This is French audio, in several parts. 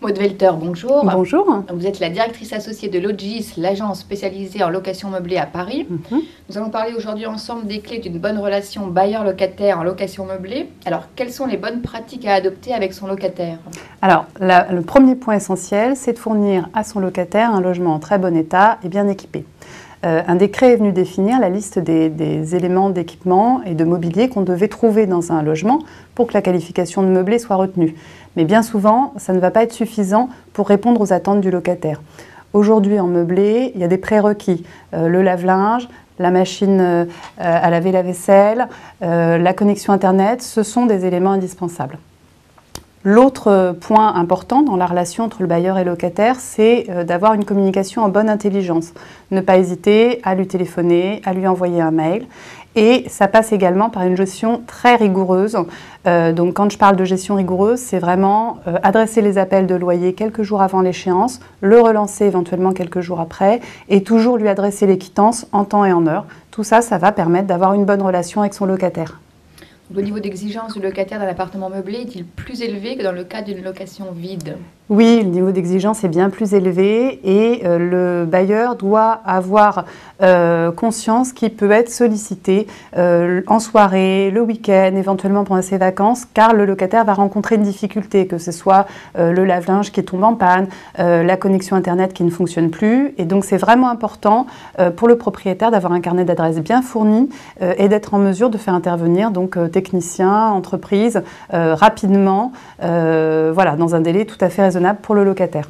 Maud Welter, bonjour. Bonjour. Vous êtes la directrice associée de Logis, l'agence spécialisée en location meublée à Paris. Nous allons parler aujourd'hui ensemble des clés d'une bonne relation bailleur-locataire en location meublée. Alors, quelles sont les bonnes pratiques à adopter avec son locataire? Alors, le premier point essentiel, c'est de fournir à son locataire un logement en très bon état et bien équipé. Un décret est venu définir la liste des éléments d'équipement et de mobilier qu'on devait trouver dans un logement pour que la qualification de meublé soit retenue. Mais bien souvent, ça ne va pas être suffisant pour répondre aux attentes du locataire. Aujourd'hui, en meublé, il y a des prérequis. Le lave-linge, la machine à laver la vaisselle, la connexion Internet, ce sont des éléments indispensables. L'autre point important dans la relation entre le bailleur et le locataire, c'est d'avoir une communication en bonne intelligence. Ne pas hésiter à lui téléphoner, à lui envoyer un mail. Et ça passe également par une gestion très rigoureuse. Donc quand je parle de gestion rigoureuse, c'est vraiment adresser les appels de loyer quelques jours avant l'échéance, le relancer éventuellement quelques jours après et toujours lui adresser les quittances en temps et en heure. Tout ça, ça va permettre d'avoir une bonne relation avec son locataire. Le niveau d'exigence du locataire d'un appartement meublé est-il plus élevé que dans le cas d'une location vide? Oui, le niveau d'exigence est bien plus élevé et le bailleur doit avoir conscience qu'il peut être sollicité en soirée, le week-end, éventuellement pendant ses vacances, car le locataire va rencontrer une difficulté, que ce soit le lave-linge qui tombe en panne, la connexion Internet qui ne fonctionne plus. Et donc c'est vraiment important pour le propriétaire d'avoir un carnet d'adresses bien fourni et d'être en mesure de faire intervenir donc techniciens, entreprises, rapidement, voilà, dans un délai tout à fait raisonnable pour le locataire.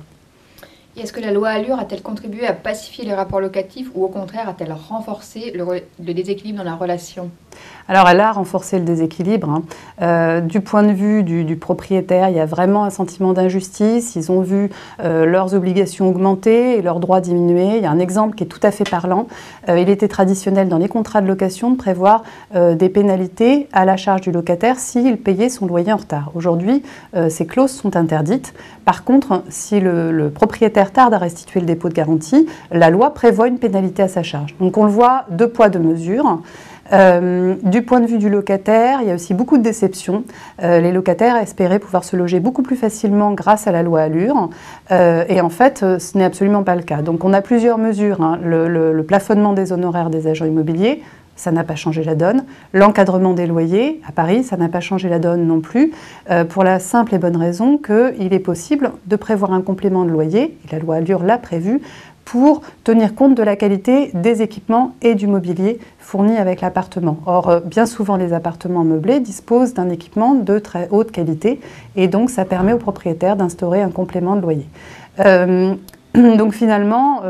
Et est-ce que la loi Allure a-t-elle contribué à pacifier les rapports locatifs ou au contraire a-t-elle renforcé le déséquilibre dans la relation? Alors elle a renforcé le déséquilibre. Du point de vue du propriétaire, il y a vraiment un sentiment d'injustice. Ils ont vu leurs obligations augmenter et leurs droits diminuer. Il y a un exemple qui est tout à fait parlant. Il était traditionnel dans les contrats de location de prévoir des pénalités à la charge du locataire s'il payait son loyer en retard. Aujourd'hui, ces clauses sont interdites. Par contre, si le propriétaire tarde à restituer le dépôt de garantie, la loi prévoit une pénalité à sa charge. Donc on le voit, deux poids, deux mesures. Du point de vue du locataire, il y a aussi beaucoup de déceptions. Les locataires espéraient pouvoir se loger beaucoup plus facilement grâce à la loi Allure et en fait, ce n'est absolument pas le cas. Donc on a plusieurs mesures, hein. Le plafonnement des honoraires des agents immobiliers, ça n'a pas changé la donne. L'encadrement des loyers, à Paris, ça n'a pas changé la donne non plus, pour la simple et bonne raison qu'il est possible de prévoir un complément de loyer, et la loi Allure l'a prévu, pour tenir compte de la qualité des équipements et du mobilier fournis avec l'appartement. Or, bien souvent, les appartements meublés disposent d'un équipement de très haute qualité et donc ça permet aux propriétaires d'instaurer un complément de loyer. Donc finalement,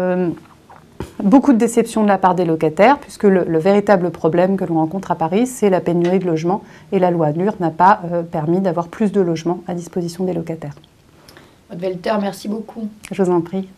beaucoup de déception de la part des locataires puisque le véritable problème que l'on rencontre à Paris, c'est la pénurie de logements et la loi Allure n'a pas permis d'avoir plus de logements à disposition des locataires. Maud Welter, merci beaucoup. Je vous en prie.